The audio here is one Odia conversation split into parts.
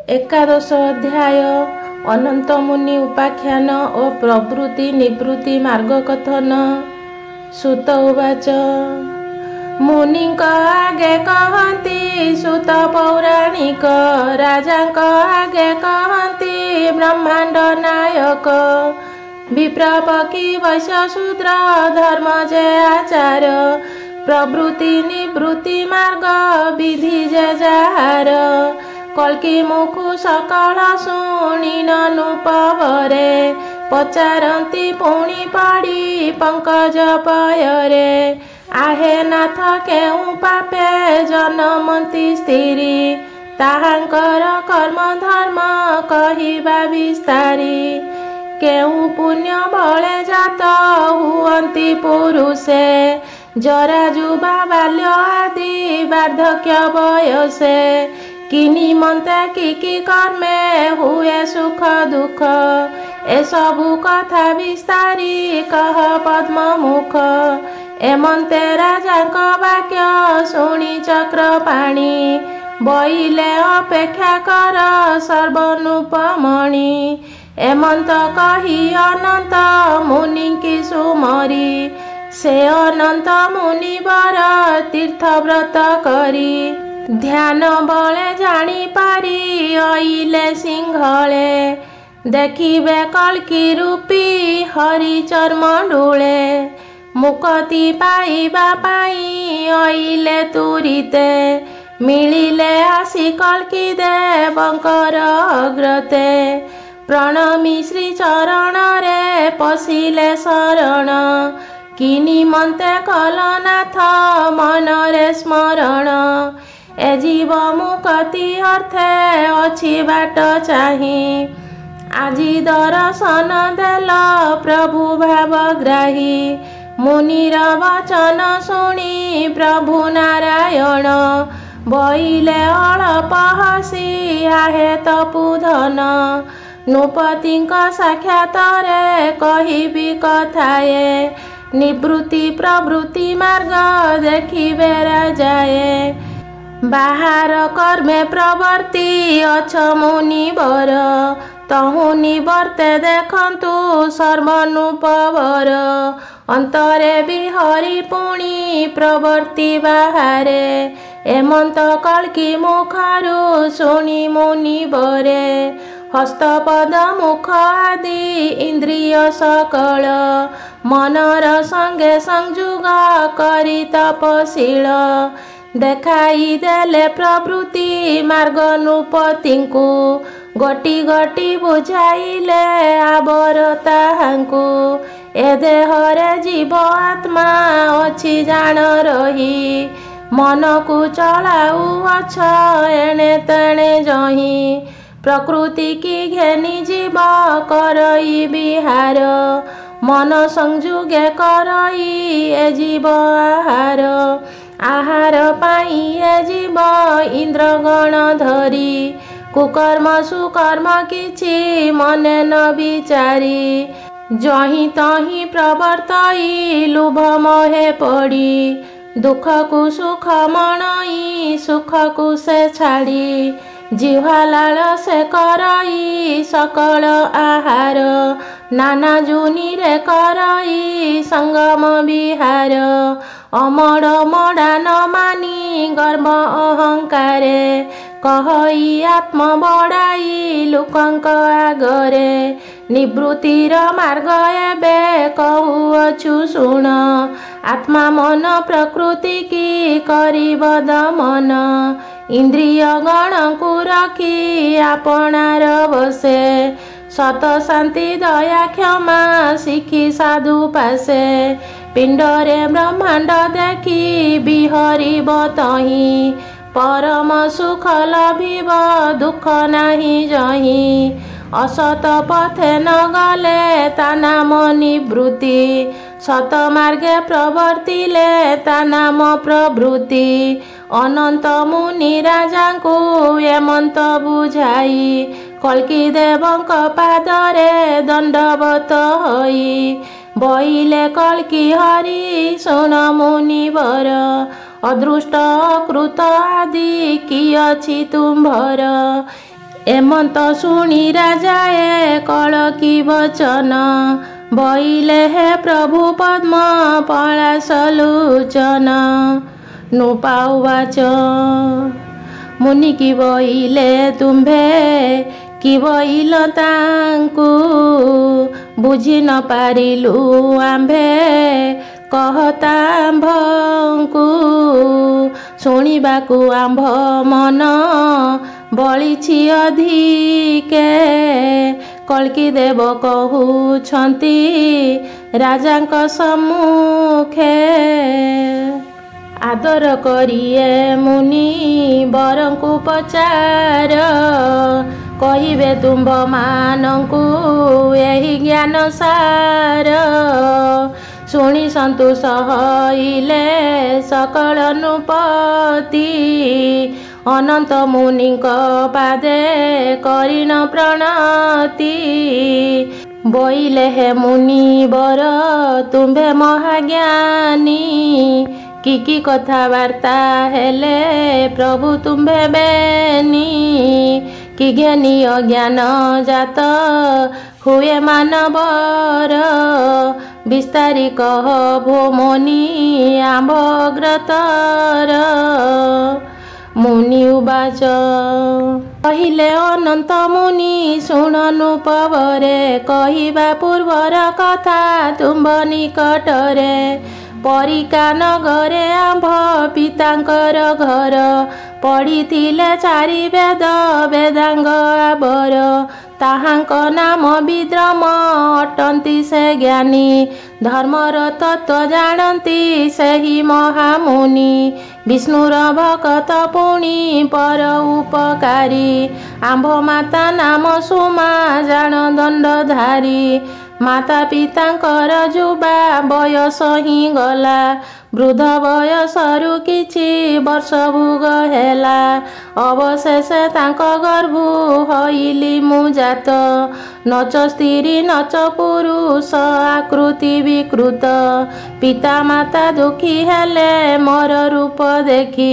एकादश अध्याय अनंत मुनि उपाख्यान और प्रवृत्ति निवृत्ति मार्ग कथन। सुत उवाच मुनिंक आगे कहती सुत पौराणिक राजा आगे कहती ब्रह्मांड नायक विप्रपकी वैश्य शूद्र धर्म जे आचार प्रवृत्ति निवृत्ति मार्ग विधि जे जार कल्कि मुखु सकल शुणी ननुपवरे पचारती पुणी पड़ी पंकज पयरे आहे नाथ केउ पापे जनमती स्थिरी ताहांकर कर्म धर्म कहिबा विस्तारी केउ पुण्य बले जात हुअंती पुरुषे जरा जुबा बाल्य आदि वार्धक्य बयसे किनी मंते कि कर्मे हुए सुख दुख ए सबु कथा विस्तारी कह पद्म मुख एमंते राजा वाक्य शुणी चक्रपाणी बइले अपेक्षा कर सर्वनुपमणि एमंत कही अनंत मुनि की सुमरी से अनंत मुनिवर तीर्थ व्रत करी ध्यान बले जानी पारी अइले सिंहले देखिबे कल्कि रूपी हरि चर्म डूले मुक्ति पाइबा पाई अइले तुरिते मिलिले आसी कल्कि देवंकर अग्रते प्रणमी श्री चरण रे पशिले शरण किनी मंते कलनाथ मनरे स्मरण ए जीव मुक्ति अर्थे अछि बाट चाही आजी दर्शन देल प्रभु भावग्राही मुनिर वचन शुणी प्रभु नारायण बइले अळप हसी आहे तपुधन नृपतिंक साक्षात रे कहिबी कथाए निवृत्ति प्रवृत्ति मार्ग देखिबे राजाए बाहर कर्मे प्रवर्ती अछ मुनिवर तहु निवर्ते देखंतु सर्वनुपवर अंतरे बिहरी पुणी प्रवर्ती बाहारे एमंत कल्कि मुखरु शुणी मुनिवरे हस्तपद मुख आदि इंद्रिय सकल मनर संगे संजुग करी तपशील देखाई देले प्रवृत्ति मार्ग नृपतिंकु गटी गटी बुझाइले आबर ताहांकु ए देहरे जीव आत्मा अछि जान रही मन को चलाऊ अछ एणे तेणे जही प्रकृति की घेनी जीव करई बिहार मन संजुगे करई ए जीव आहार आहार पाई ए जीव इंद्रगण धरी कुकर्म सुकर्म किछि मने न विचारी जही तही प्रवर्तई लुभ मोहे पड़ी दुख को सुख मनई सुख को से छाड़ी जिह्वा लाल से करई सकल आहार नाना जुनी रे करई संगम विहार अमड़ मड़ा न मानी गर्भ अहंकारे कहई आत्म बड़ाई लोकंक आगरे निवृत्तिर मार्ग एबे कहुअछु शुण आत्मा मन प्रकृति की करिब दमन इंद्रिय गण को रखी आपणार बसे सत शांति दया क्षमा शिखी साधु पासे पिंडरे ब्रह्मांड देखी बिहरिब तही परम सुख लभिब दुख नाही जही असत पथे न गले ता नाम निवृत्ति सत मार्गे प्रवर्तिले ता नाम प्रवृत्ति अनंत मुनि राजा को एमंत बुझाई कल्कि देवंक पादरे दंडवत होई बइले कल्कि हरि शुण मुनिवर अदृष्ट कृत आदि कि अछि तुम्भर ଏମନ୍ତ ଶୁଣି ରାଜାଏ କଳକି ବଚନ, ବଇଲେ ହେ ପ୍ରଭୁ ପଦ୍ମ ପଳାଶଲୋଚନ। ନୃପା ମୁନି କି ବଇଲେ ତୁମ୍ଭେ, କି ବଇଲ ତାଙ୍କୁ, ବୁଝି ନ ପାରିଲୁ ଆମ୍ଭେ କହତା ଆମ୍ଭଙ୍କୁ। ଶୁଣିବାକୁ ଆମ୍ଭ ମନ ବଳିଛି ଅଧିକେ, କଳ୍କି ଦେବ କହୁଛନ୍ତି ରାଜାଙ୍କ ସମ୍ମୁଖେ। ଆଦର କରିଏ ମୁନି ବରଙ୍କୁ ପଚାର, କହିବେ ତୁମ୍ଭମାନଙ୍କୁ ଏହି ଜ୍ଞାନ ସାର। ଶୁଣି ସନ୍ତୋଷ ହଇଲେ ସକଳ ନୃପତି, ଅନନ୍ତ ମୁନିଙ୍କ ପାଦେ କରିଣ ପ୍ରଣତି। ବଇଲେ ହେ ମୁନି ବର ତୁମ୍ଭେ ମହାଜ୍ଞାନୀ, କି କଥାବାର୍ତ୍ତା ହେଲେ ପ୍ରଭୁ ତୁମ୍ଭେ ବେନି। କି ଘେନି ଅଜ୍ଞାନ ଜାତ ହୁଏ ମାନବର, ବିସ୍ତାରି କହ ଭୋମନି ଆମ୍ଭ ଅଗ୍ରତର। ମୁନି ଉବାଚ କହିଲେ ଅନନ୍ତ ମୁନି, ଶୁଣ ନୃପବରେ କହିବା ପୂର୍ବର କଥା ତୁମ୍ଭ ନିକଟରେ। ପରିକା ନଗରେ ଆମ୍ଭ ପିତାଙ୍କର ଘର, ପଢ଼ିଥିଲେ ଚାରି ବେଦ ବେଦାଙ୍ଗ ଆବର। ତାହାଙ୍କ ନାମ ବିଦ୍ରମ ଅଟନ୍ତି ସେ ଜ୍ଞାନୀ, ଧର୍ମର ତତ୍ତ୍ୱ ଜାଣନ୍ତି ସେହି ମହାମୁନି। ବିଷ୍ଣୁର ଭକତ ପୁଣି ପର ଉପକାରୀ, ଆମ୍ଭ ମାତା ନାମ ସୁମା ଜାଣ ଦଣ୍ଡଧାରୀ। ମାତା ପିତାଙ୍କର ଯୁବା ବୟସ ହିଁ ଗଲା, ବୃଦ୍ଧ ବୟସରୁ କିଛି ବର୍ଷ ଭୋଗ ହେଲା। ଅବଶେଷେ ତାଙ୍କ ଗର୍ଭୁ ହଇଲି ମୁଁ ଜାତ, ନଚ ସ୍ତ୍ରୀ ନଚ ପୁରୁଷ ଆକୃତି ବିକୃତ। ପିତା ମାତା ଦୁଃଖୀ ହେଲେ ମୋର ରୂପ ଦେଖି,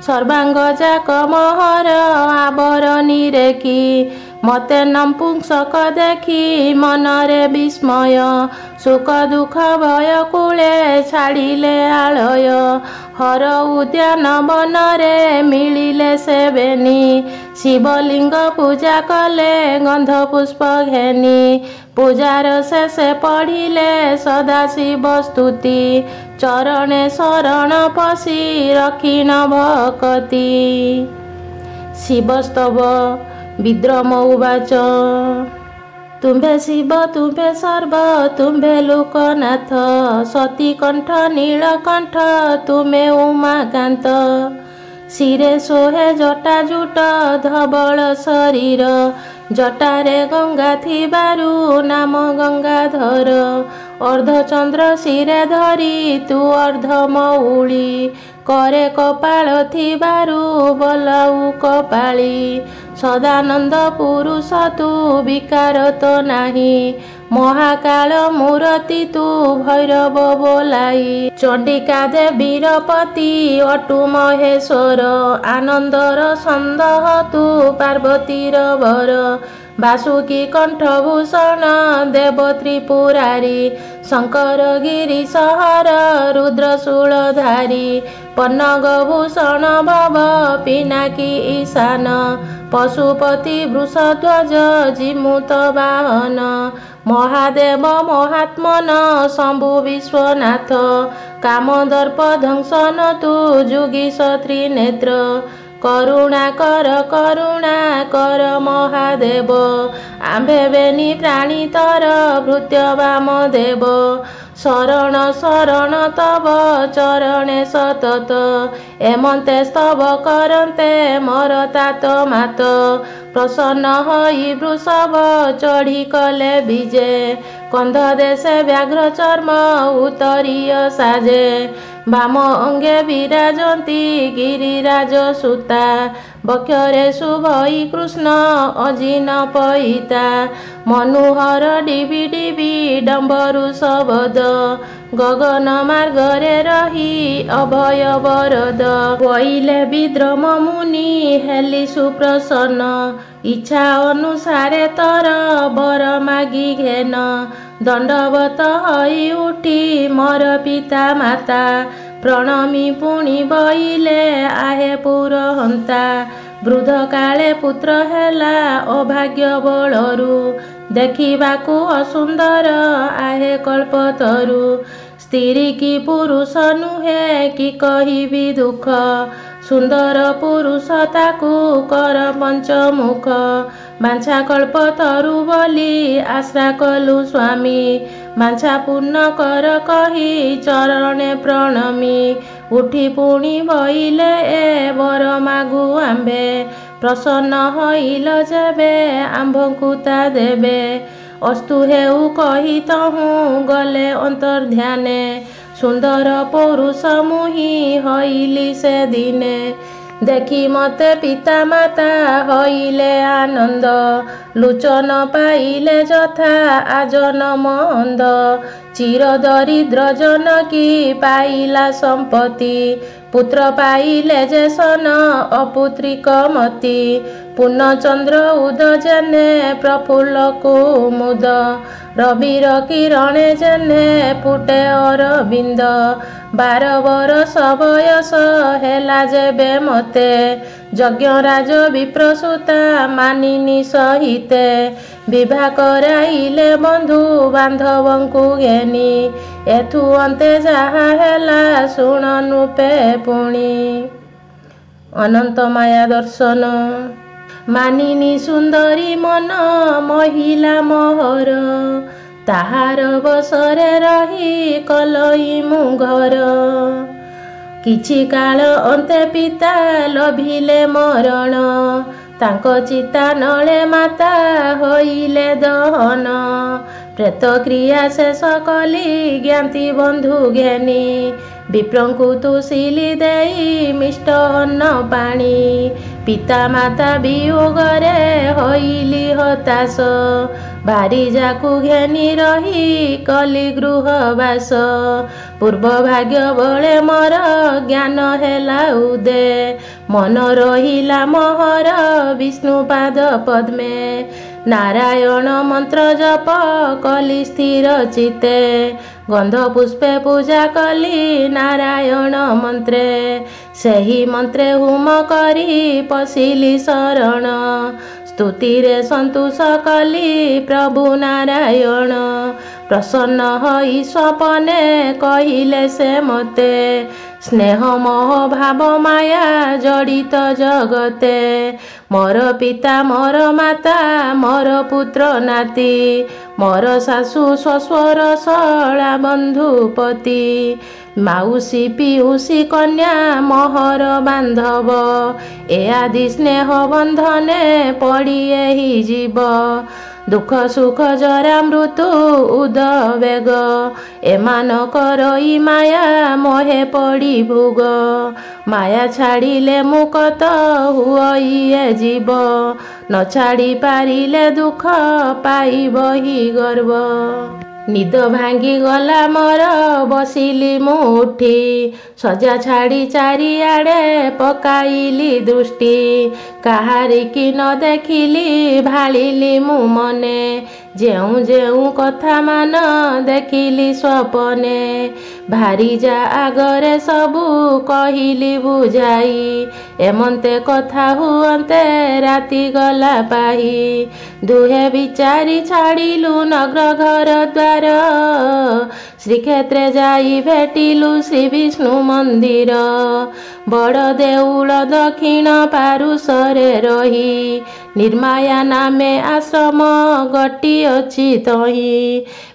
ସର୍ବାଙ୍ଗ ଯାକ ମୋହର ଆବରଣୀ ରେଖି। ମତେ ନପୁଂସକ ଦେଖି ମନରେ ବିସ୍ମୟ, ସୁଖ ଦୁଃଖ ଭୟ କୂଳେ ଛାଡ଼ିଲେ ଆଳୟ। ହର ଉଦ୍ୟାନ ବନରେ ମିଳିଲେ ସେ ବେନି, ଶିବଲିଙ୍ଗ ପୂଜା କଲେ ଗନ୍ଧ ପୁଷ୍ପ ଘେନି। ପୂଜାର ଶେଷେ ପଢ଼ିଲେ ସଦାଶିବ ସ୍ତୁତି, ଚରଣେ ଶରଣ ପଶି ରଖିଣ ଭକତି। ଶିବସ୍ତବ ବିଦ୍ରମ ଉବାଚ ତୁମ୍ଭେ ଶିବ ତୁମ୍ଭେ ସର୍ବ ତୁମ୍ଭେ ଲୋକନାଥ, ସତୀକଣ୍ଠ ନୀଳକଣ୍ଠ ତୁମେ ଉମାକାନ୍ତ। ଶିରେ ଶୋହେ ଜଟା ଜୁଟ ଧବଳ ଶରୀର, ଜଟାରେ ଗଙ୍ଗା ଥିବାରୁ ନାମ ଗଙ୍ଗାଧର। ଅର୍ଦ୍ଧଚନ୍ଦ୍ର ଶିରେ ଧରି ତୁ ଅର୍ଦ୍ଧମଉଳି, କରେ କପାଳ ଥିବାରୁ ବଲାଉ କପାଳି। ସଦାନନ୍ଦ ପୁରୁଷ ତୁ ବିକାର ତ ନାହିଁ, ମହାକାଳ ମୂରତି ତୁ ଭୈରବ ବୋଲାଇ। ଚଣ୍ଡିକା ଦେବୀର ପତି ଅଟୁ ମହେଶ୍ୱର, ଆନନ୍ଦର ସନ୍ଦହ ତୁ ପାର୍ବତୀର ବର। ବାସୁକୀ କଣ୍ଠଭୂଷଣ ଦେବ ତ୍ରିପୁରାରୀ, ଶଙ୍କର ଗିରିଶହର ରୁଦ୍ରଶୂଳଧାରୀ। ପନ୍ନଗ ଭୂଷଣ ଭବ ପିନାକୀ ଈଶାନ, ପଶୁପତି ବୃଷଧ୍ୱଜ ଜିମୁତ ବାହନ। ମହାଦେବ ମହାତ୍ମନ ଶମ୍ଭୁ ବିଶ୍ୱନାଥ, କାମଦର୍ପ ଧ୍ୱଂସନ ତୁ ଯୁଗୀଶ ତ୍ରିନେତ୍ର। କରୁଣା କର ମହାଦେବ, ଆମ୍ଭେ ବେନି ପ୍ରାଣୀ ତର ଭୃତ୍ୟ ବାମଦେବ। ଶରଣ ତବ ଚରଣେ ସତତ, ଏମନ୍ତେ ସ୍ତବ କରନ୍ତେ ମୋର ତାତ ମାତ। ପ୍ରସନ୍ନ ହୋଇ ବୃଷଭ ଚଢ଼ି କଲେ ବିଜେ, କନ୍ଧ ଦେଶେ ବ୍ୟାଘ୍ର ଚର୍ମ ଉତ୍ତରୀୟ ସାଜେ। ବାମ ଅଙ୍ଗେ ବିରାଜନ୍ତି ଗିରିରାଜ ସୁତା, ବକ୍ଷରେ ଶୁଭଇ କୃଷ୍ଣ ଅଜିନ ପଇତା ମନୋହର ଡିବି ଡିବି ଡମ୍ବରୁ ଶବଦ ଗଗନ ମାର୍ଗରେ ରହି ଅଭୟ ବରଦ ବଇଲେ ବିଦ୍ରମ ମୁନି ହେଲି ସୁପ୍ରସନ୍ନ ଇଚ୍ଛା ଅନୁସାରେ ତର ବର ମାଗି ଘେନ ଦଣ୍ଡବତ ହୋଇ ଉଠି ମୋର ପିତା ମାତା ପ୍ରଣମୀ ପୁଣି ବଇଲେ ଆହେ ପୁରହନ୍ତା ବୃଦ୍ଧ କାଳେ ପୁତ୍ର ହେଲା ଅଭାଗ୍ୟ ବଳରୁ ଦେଖିବାକୁ ଅସୁନ୍ଦର ଆହେ କଳ୍ପତରୁ ସ୍ତ୍ରୀ କି ପୁରୁଷ ନୁହେଁ କି କହିବି ଦୁଃଖ ସୁନ୍ଦର ପୁରୁଷ ତାକୁ କର ପଞ୍ଚମୁଖ ବାଞ୍ଛା କଳ୍ପତରୁ ବୋଲି ଆଶା କଲୁ ସ୍ୱାମୀ ବାଞ୍ଛା ପୂର୍ଣ୍ଣ କର କହି ଚରଣେ ପ୍ରଣମୀ ଉଠି ପୁଣି ବଇଲେ ଏ ବର ମାଗୁ ଆମ୍ଭେ ପ୍ରସନ୍ନ ହୋଇଲ ଯେବେ ଆମ୍ଭଙ୍କୁ ତା ଦେବେ ଅସ୍ତୁ ହେଉ କହି ତହୁଁ ଗଲେ ଅନ୍ତର୍ଧ୍ୟାନେ ସୁନ୍ଦର ପୌରୁଷ ମୁହିଁ ହଇଲି ସେ ଦିନେ ଦେଖି ମତେ ପିତା ମାତା ହଇଲେ ଆନନ୍ଦ ଲୁଚନ ପାଇଲେ ଯଥା ଆଜନ ମନ୍ଦ ଚିର ଦରିଦ୍ର ଜନକୀ ପାଇଲା ସମ୍ପତ୍ତି ପୁତ୍ର ପାଇଲେ ଯେ ସନ ଅପୁତ୍ରିକ ମତି ପୂର୍ଣ୍ଣଚନ୍ଦ୍ର ଉଦ ଜେନେ ପ୍ରଫୁଲ୍ଲ କୁମୁଦ ରବିର କିରଣେ ଜେନେ ଫୁଟେ ଅରବିନ୍ଦ 12 ବରଷ ବୟସ ହେଲା ଯେବେ ମତେ ଯଜ୍ଞରାଜ ବିପ୍ରସୂତା ମାନିନୀ ସହିତେ ବିଭା କରାଇଲେ ବନ୍ଧୁ ବାନ୍ଧବଙ୍କୁ ଘେନି ଏଥୁ ଅନ୍ତେ ଯାହା ହେଲା ଶୁଣ ନୃପେ ପୁଣି ଅନନ୍ତ ମାୟା ଦର୍ଶନ ମାନିନୀ ସୁନ୍ଦରୀ ମନ ମହିଲା ମୋହର ତାହାର ବସରେ ରହି କଲଇ ମୁଁ ଘର କିଛି କାଳ ଅନ୍ତେ ପିତା ଲଭିଲେ ମରଣ ତାଙ୍କ ଚିତା ନଳେ ମାତା ହୋଇଲେ ଦହନ ପ୍ରେତ କ୍ରିୟା ଶେଷ କଲି ଜ୍ଞାତି ବନ୍ଧୁ ଘେନି ବିପ୍ରଙ୍କୁ ତୁସିଲି ଦେଇ ମିଷ୍ଟ ଅନ୍ନ ପାଣି ପିତା ମାତା ବିୟୋଗରେ ହୋଇଲି ହତାଶ ବାରିଯାକୁ ଘେନି ରହି କଲି ଗୃହବାସ ପୂର୍ବ ଭାଗ୍ୟ ବଳେ ମୋର ଜ୍ଞାନ ହେଲା ଉଦେ ମନ ରହିଲା ମୋହର ବିଷ୍ଣୁ ପାଦ ପଦ୍ମେ ନାରାୟଣ ମନ୍ତ୍ର ଜପ କଲି ସ୍ଥିର ଚିତେ ଗନ୍ଧ ପୁଷ୍ପେ ପୂଜା କଲି ନାରାୟଣ ମନ୍ତ୍ରେ ସେହି ମନ୍ତ୍ରେ ହୋମ କରି ପଶିଲି ଶରଣ ସ୍ତୁତିରେ ସନ୍ତୋଷ କଲି ପ୍ରଭୁ ନାରାୟଣ ପ୍ରସନ୍ନ ହୋଇ ସ୍ୱପନେ କହିଲେ ସେ ମତେ ସ୍ନେହ ମୋହ ଭାବ ମାୟା ଜଡ଼ିତ ଜଗତେ ମୋର ପିତା ମୋର ମାତା ମୋର ପୁତ୍ର ନାତି ମୋର ଶାଶୁ ଶ୍ୱଶୁର ଶଳା ବନ୍ଧୁପତି ମାଉସୀ ପିଉସୀ କନ୍ୟା ମୋହର ବାନ୍ଧବ ଏ ଆଦି ସ୍ନେହ ବନ୍ଧନେ ପଡ଼ି ଏହି ଜୀବ ଦୁଃଖ ସୁଖ ଜରା ମୃତ୍ୟୁ ଉଦ ବେଗ ଏମାନଙ୍କର ଇ ମାୟା ମୋହେ ପଡ଼ି ଭୋଗ ମାୟା ଛାଡ଼ିଲେ ମୁକତ ହୁଅଇ ଏ ଜୀବ ନ ଛାଡ଼ି ପାରିଲେ ଦୁଃଖ ପାଇବ ହି ଗର୍ବ ନିଦ ଭାଙ୍ଗି ଗଲା ମୋର ବସିଲି ମୁଁ ଉଠି ସଜା ଛାଡ଼ି ଚାରିଆଡ଼େ ପକାଇଲି ଦୃଷ୍ଟି କାହାରିକି ନ ଦେଖିଲି ଭାଳିଲି ମୁଁ ମନେ ଯେଉଁ ଯେଉଁ କଥା ମାନ ଦେଖିଲି ସ୍ୱପନେ ଭାରିଯା ଆଗରେ ସବୁ କହିଲି ବୁଝାଇ ଏମନ୍ତେ କଥା ହୁଅନ୍ତେ ରାତି ଗଲା ପାହି ଦୁହେଁ ବିଚାରି ଛାଡ଼ିଲୁ ନଗ୍ର ଘର ଦ୍ୱାର ଶ୍ରୀକ୍ଷେତ୍ରେ ଯାଇ ଭେଟିଲୁ ଶ୍ରୀ ବିଷ୍ଣୁ ମନ୍ଦିର ବଡ଼ ଦେଉଳ ଦକ୍ଷିଣ ପାରୁଷରେ ରହି ନିର୍ମାୟା ନାମେ ଆଶ୍ରମ ଗୋଟିଅଛି ତହିଁ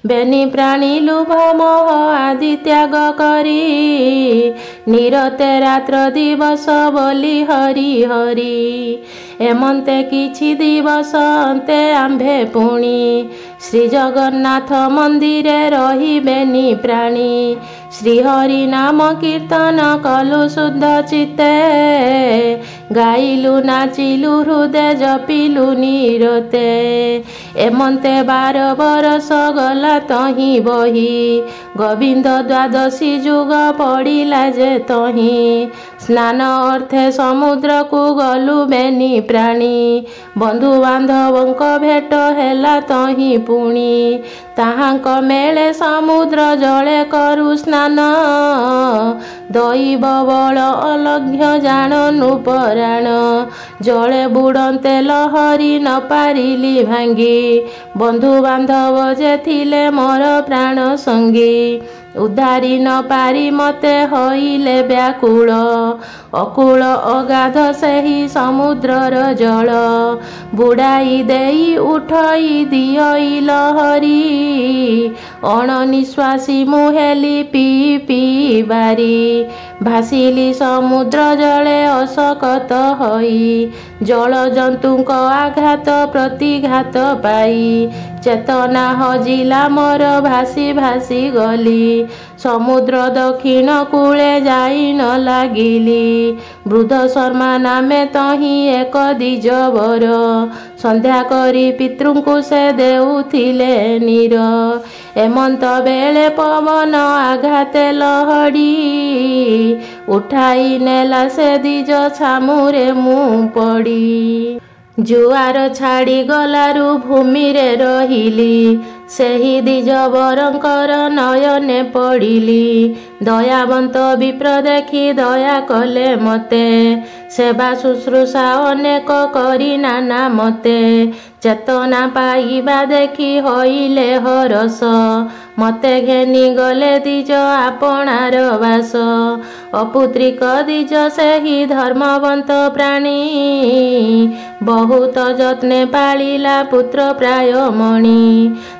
ବେନି ପ୍ରାଣୀ ଲୁଭ ମୋହ ଆଦି ତ୍ୟାଗ କରି ନିରତେ ରାତ୍ର ଦିବସ ବୋଲି ହରି ହରି ଏମନ୍ତେ କିଛି ଦିବସ ଅନ୍ତେ ଆମ୍ଭେ ପୁଣି ଶ୍ରୀ ଜଗନ୍ନାଥ ମନ୍ଦିରେ ରହିବେନି ପ୍ରାଣୀ ଶ୍ରୀହରି ନାମ କୀର୍ତ୍ତନ କଲୁ ଶୁଦ୍ଧ ଚିତ୍ତେ ଗାଇଲୁ ନାଚିଲୁ ହୃଦୟ ଜପିଲୁ ନିରତେ। ଏମନ୍ତେ 12 ବରଷ ଗଲା ତହିଁ ବହି, ଗୋବିନ୍ଦ ଦ୍ୱାଦଶୀ ଯୁଗ ପଡ଼ିଲା ଯେ ତହିଁ। ସ୍ନାନ ଅର୍ଥେ ସମୁଦ୍ରକୁ ଗଲୁ ବେନି ପ୍ରାଣୀ, ବନ୍ଧୁବାନ୍ଧବଙ୍କ ଭେଟ ହେଲା ତହିଁ ପୁଣି। ତାହାଙ୍କ ମେଳେ ସମୁଦ୍ର ଜଳେ କରୁ ସ୍ନାନ, ଦଇବ ବଳ ଅଲଘ୍ୟ ଜାଣନୁ ପରାଣ। ଜଳେ ବୁଡ଼ନ୍ତେ ଲହରୀ ନ ପାରିଲି ଭାଙ୍ଗି, ବନ୍ଧୁବାନ୍ଧବ ଯେ ଥିଲେ ମୋର ପ୍ରାଣ ସଙ୍ଗୀ। ଉଦ୍ଧାରି ନ ପାରି ମତେ ହଇଲେ ବ୍ୟାକୁଳ, ଅକୂଳ ଅଗାଧ ସେହି ସମୁଦ୍ରର ଜଳ। ବୁଡ଼ାଇ ଦେଇ ଉଠଇ ଦିଅଇ ଲହରୀ, ଅଣନିଶ୍ୱାସୀ ମୁଁ ହେଲି ପିଇ ପିଇ ବାରି। ଭାସିଲି ସମୁଦ୍ର ଜଳେ ଅଶକତ ହୋଇ, ଜଳଜନ୍ତୁଙ୍କ ଆଘାତ ପ୍ରତିଘାତ ପାଇ। ଚେତନା ହଜିଲା ମୋର ଭାସି ଭାସି ଗଲି, ସମୁଦ୍ର ଦକ୍ଷିଣ କୂଳେ ଯାଇ ନ ଲାଗିଲି। ବୃଦ୍ଧ ଶର୍ମା ନାମେ ତହିଁ ଏକ ଦ୍ୱିଜବର, ସନ୍ଧ୍ୟା କରି ପିତୃଙ୍କୁ ସେ ଦେଉଥିଲେ ନୀର। ଏମନ୍ତ ବେଳେ ପବନ ଆଘାତେ ଲହଡ଼ି, ଉଠାଇ ନେଲା ସେ ଦ୍ୱିଜ ଛାମୁରେ ମୁଁ ପଡ଼ି। ଜୁଆର ଛାଡ଼ି ଗଲାରୁ ଭୂମିରେ ରହିଲି, ସେହି ଦ୍ୱିଜବରଙ୍କର ନୟନେ ପଡ଼ିଲି। ଦୟାବନ୍ତ ବିପ୍ର ଦେଖି ଦୟା କଲେ ମତେ, ସେବା ଶୁଶ୍ରୂଷା ଅନେକ କରି ନାନା ମତେ। ଚେତନା ପାଇବା ଦେଖି ହଇଲେ ହରଷ, ମତେ ଘେନି ଗଲେ ଦ୍ୱିଜ ଆପଣାର ବାସ। ଅପୁତ୍ରିକ ଦ୍ୱିଜ ସେହି ଧର୍ମବନ୍ତ ପ୍ରାଣୀ, ବହୁତ ଯତ୍ନେ ପାଳିଲା ପୁତ୍ର ପ୍ରାୟ ମଣି।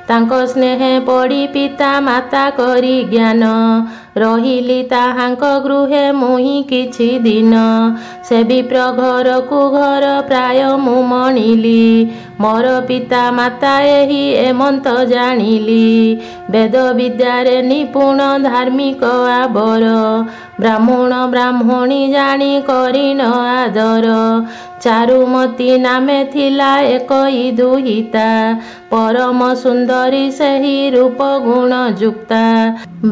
ତାଙ୍କ ସ୍ନେହେ ପଡ଼ି ପିତା ମାତା କରି ଜ୍ଞାନ, ରହିଲି ତାହାଙ୍କ ଗୃହେ ମୁହିଁ କିଛି ଦିନ। ସେ ବିପ୍ର ଘରକୁ ଘର ପ୍ରାୟ ମୁଁ ମଣିଲି, ମୋର ପିତା ମାତା ଏହି ଏମନ୍ତ ଜାଣିଲି। ବେଦ ବିଦ୍ୟାରେ ନିପୁଣ ଧାର୍ମିକ ଆବର, ବ୍ରାହ୍ମଣ ବ୍ରାହ୍ମଣୀ ଜାଣି କରିନ ଆଦର। ଚାରୁମତୀ ନାମେ ଥିଲା ଏକଇ ଦୁହିତା, ପରମ ସୁନ୍ଦରୀ ସେହି ରୂପ ଗୁଣ ଯୁକ୍ତା।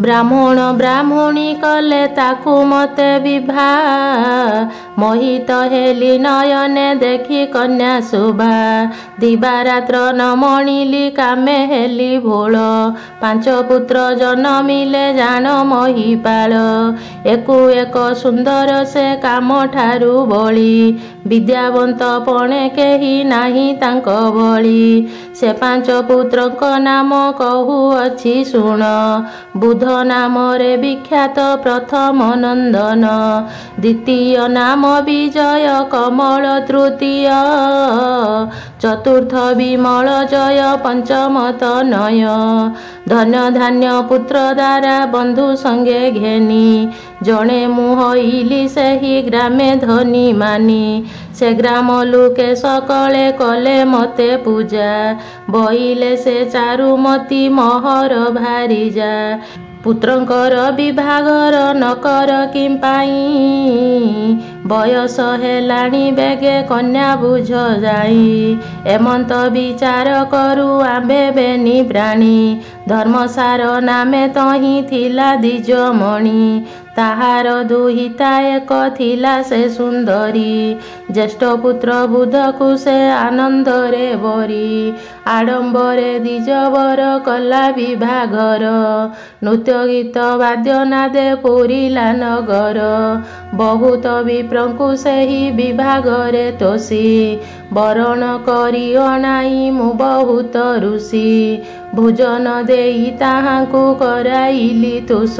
ବ୍ରାହ୍ମଣ ବ୍ରାହ୍ମଣୀ କଲେ ତାକୁ ମତେ ବିଭା, ମୋହିତ ହେଲି ନୟନେ ଦେଖି କନ୍ୟା ଶୋଭା। ଦିବାରାତ୍ର ନ ମଣିଲି କାମେ ହେଲି ଭୋଳ, 5 ପୁତ୍ର ଜନମିଲେ ଜାଣ ମହିପାଳ। ଏକୁ ଏକ ସୁନ୍ଦର ସେ କାମ ଠାରୁ ବଳି, ବିଦ୍ୟାବନ୍ତ ପଣେ କେହି ନାହିଁ ତାଙ୍କ ଭଳି। ସେ 5 ପୁତ୍ରଙ୍କ ନାମ କହୁଅଛି ଶୁଣ, ବୁଧ ନାମରେ ବିଖ୍ୟାତ ପ୍ରଥମ ନନ୍ଦନ। ଦ୍ୱିତୀୟ ନାମ ବିଜୟ କମଳ, ତୃତୀୟ ଚତୁର୍ଥ ବିମଳ ଜୟ, ପଞ୍ଚମ ତନୟ। ଧନ ଧାନ୍ୟ ପୁତ୍ର ଦ୍ୱାରା ବନ୍ଧୁ ସଙ୍ଗେ ଘେନି, ଜଣେ ମୁଁ ହଇଲି ସେହି ଗ୍ରାମେ ଧନୀ ମାନି। ସେ ଗ୍ରାମ ଲୋକେ ସକଳେ କଲେ ମତେ ପୂଜା, ବଇଲେ ସେ ଚାରୁମତୀ ମୋହର ଭାରିଜା। ପୁତ୍ରଙ୍କର ବିଭାଘର ନକର କିମ୍ପାଇଁ, ବୟସ ହେଲାଣି ବେଗେ କନ୍ୟା ବୁଝ ଯାଇ। ଏମନ୍ତ ବିଚାର କରୁ ଆମ୍ଭେ ବେନି ପ୍ରାଣୀ, ଧର୍ମସାର ନାମେ ତହିଁ ଥିଲା ଦ୍ୱିଜମଣି। ତାହାର ଦୁହିତା ଏକ ଥିଲା ସେ ସୁନ୍ଦରୀ, ଜ୍ୟେଷ୍ଠ ପୁତ୍ର ବୁଧକୁ ସେ ଆନନ୍ଦରେ ବରି। ଆଡ଼ମ୍ବରେ ଦ୍ୱିଜବର କଲା ବିଭାଘର, ନୃତ୍ୟ ଗୀତ ବାଦ୍ୟ ନାଦେ ପୁରିଲା ନଗର। ବହୁତ ବିପ୍ରଙ୍କୁ ସେହି ବିଭାଘରେ ତୋଷି, ବରଣ କରି ଅଣାଇ ମୁଁ ବହୁତ ଋଷି। ଭୋଜନ ଦେଇ ତାହାଙ୍କୁ କରାଇଲି ତୋଷ,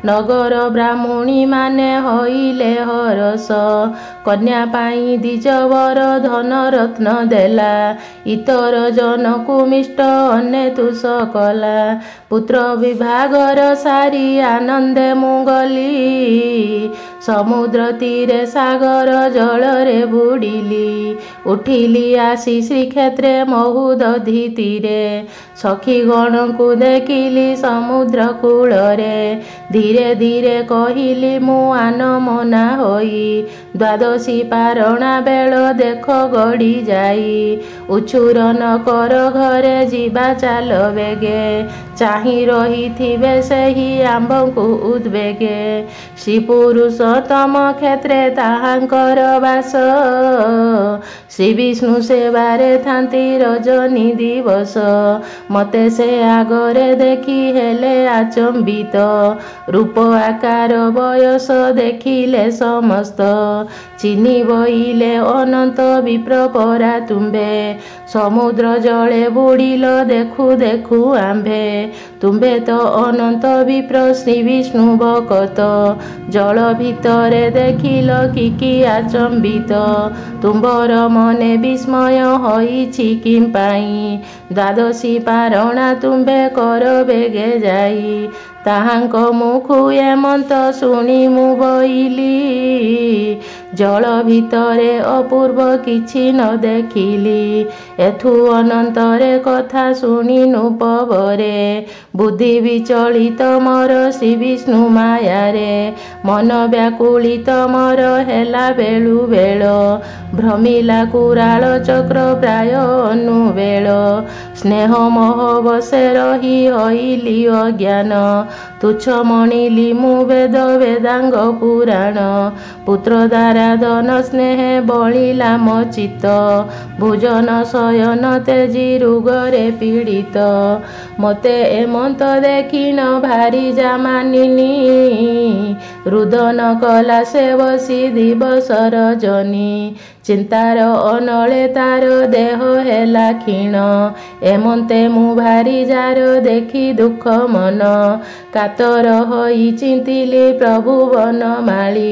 ନଗର ବ୍ରାହ୍ମଣୀ ମାନେ ହଇଲେ ହରଷ। କନ୍ୟା ପାଇଁ ଦ୍ୱିଜବର ଧନ ରତ୍ନ ଦେଲା, ଇତର ଜନକୁ ମିଷ୍ଟ ଅନେତୁଷ କଲା। ପୁତ୍ର ବିଭାଘର ସାରି ଆନନ୍ଦେ ମୁଁ ଗଲି, ସମୁଦ୍ର ତୀରେ ସାଗର ଜଳରେ ବୁଡ଼ିଲି। ଉଠିଲି ଆସି ଶ୍ରୀକ୍ଷେତ୍ରେ ମହୁ ଦଧି ତୀରେ, ସଖୀଗଣଙ୍କୁ ଦେଖିଲି ସମୁଦ୍ର କୂଳରେ, ଧୀରେ ଧୀରେ କହିଲି ମୁଁ ଆନମନା ହୋଇ। ଦ୍ୱାଦଶୀ ପାରଣା ବେଳ ଦେଖ ଗଡ଼ି ଯାଇ, ଉଛୁର ନ କର ଘରେ ଯିବା ଚାଲ ବେଗେ, ଚାହିଁ ରହିଥିବେ ସେହି ଆମ୍ଭଙ୍କୁ ଉଦ୍ବେଗେ। ଶ୍ରୀପୁରୁଷୋତ୍ତମ କ୍ଷେତ୍ରେ ତାହାଙ୍କର ବାସ, ଶ୍ରୀବିଷ୍ଣୁ ସେବାରେ ଥାନ୍ତି ରଜନୀ ଦିବସ। ମତେ ସେ ଆଗରେ ଦେଖି ହେଲେ ଆଚମ୍ବିତ, ରୂପ ଆକାର ବୟସ ଦେଖିଲେ ସମସ୍ତ। ଚିନି ବଇଲେ ଅନନ୍ତ ବିପ୍ର ପରା ତୁମ୍ଭେ, ସମୁଦ୍ର ଜଳେ ବୁଡ଼ିଲ ଦେଖୁ ଦେଖୁ ଆମ୍ଭେ। ତୁମ୍ଭେ ତ ଅନନ୍ତ ବିପ୍ର ଶ୍ରୀବିଷ୍ଣୁ ଭକତ, ଜଳ ଭିତରେ ଦେଖିଲ କି ଆଚମ୍ବିତ। ତୁମ୍ଭର ମନେ ବିସ୍ମୟ ହୋଇଛି କିମ୍ପାଇଁ, ଦ୍ୱାଦଶୀ ପାରଣା ତୁମ୍ଭେ କର ବେଗେ ଯାଇ। ତାହାଙ୍କ ମୁଖୁ ଏମନ୍ତ ଶୁଣି ମୁଁ ବୋଇଲି, ଜଳ ଭିତରେ ଅପୂର୍ବ କିଛି ନ ଦେଖିଲି। ଏଥୁ ଅନନ୍ତରେ କଥା ଶୁଣି ନୃପବରେ, ବୁଦ୍ଧି ବିଚଳିତ ମୋର ଶ୍ରୀବିଷ୍ଣୁ ମାୟାରେ। ମନ ବ୍ୟାକୁଳିତ ମୋର ହେଲା ବେଳୁ ବେଳ, ଭ୍ରମିଲା କୁରାଳ ଚକ୍ର ପ୍ରାୟ ଅନୁବେଳ। ସ୍ନେହ ମୋହ ବଶେ ରହି ହଇଲି ଅଜ୍ଞାନ, ତୁଚ୍ଛ ମଣିଲି ମୁଁ ବେଦ ବେଦାଙ୍ଗ ପୁରାଣ। ପୁତ୍ର ଦ୍ୱାରା ଧନ ସ୍ନେହେ ବଳିଲା ମୋ ଚିତ୍ତ, ଭୋଜନ ଶୟନ ତେଜି ରୋଗରେ ପୀଡ଼ିତ। ମୋତେ ଏମନ୍ତ ଦେଖିନ ଭାରି ଜାମାନିନୀ, ରୁଦନ କଲା ସେ ବସି ଦିବସ ରଜନୀ। ଚିନ୍ତାର ଅନଳେ ତାର ଦେହ ହେଲା କ୍ଷୀଣ, ଏମନ୍ତେ ମୁଁ ଭାରି ଜାର ଦେଖି ଦୁଃଖ ମନ। କାତର ହୋଇ ଚିନ୍ତିଲି ପ୍ରଭୁ ବନମାଳୀ,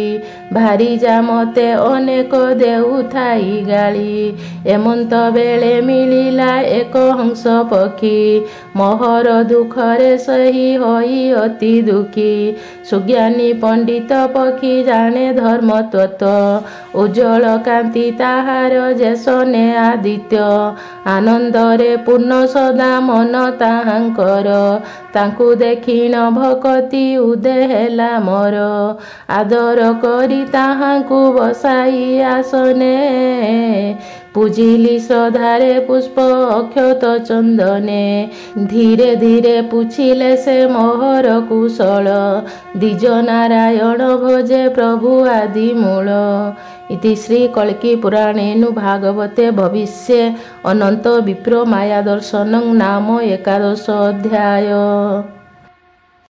ଭାରି ଯା ମତେ ଅନେକ ଦେଉଥାଇ ଗାଳି। ଏମନ୍ତ ବେଳେ ମିଳିଲା ଏକ ହଂସ ପକ୍ଷୀ, ମୋହର ଦୁଃଖରେ ସେହି ହୋଇ ଅତି ଦୁଃଖୀ। ସୁଜ୍ଞାନୀ ପଣ୍ଡିତ ପକ୍ଷୀ ଜାଣେ ଧର୍ମ ତତ୍ତ୍ୱ, ଉଜ୍ଜ୍ୱଳ କାନ୍ତି ତାହାର ଯେସନେ ଆଦିତ୍ୟ। ଆନନ୍ଦରେ ପୂର୍ଣ୍ଣ ସଦା ମନ ତାହାଙ୍କର, ତାଙ୍କୁ ଦେଖିଣ ଭକତି ଉଦେ ହେଲା ମୋର। ଆଦର କରି ତାହାଙ୍କୁ ବସାଇ ଆସନେ, ପୂଜିଲି ଶ୍ରଦ୍ଧାରେ ପୁଷ୍ପ ଅକ୍ଷତ ଚନ୍ଦନେ। ଧୀରେ ଧୀରେ ପୁଛିଲେ ସେ ମୋହର କୁଶଳ, ଦ୍ୱିଜ ନାରାୟଣ ଭଜେ ପ୍ରଭୁ ଆଦି ମୂଳ। ଇତି ଶ୍ରୀ କଳ୍କି ପୁରାଣେନୁ ଭାଗବତେ ଭବିଷ୍ये ଅନନ୍ତ ବିପ୍ର ମାୟା ଦର୍ଶନଂ ନାମ ଏକାଦଶ ଅଧ୍ୟାୟ।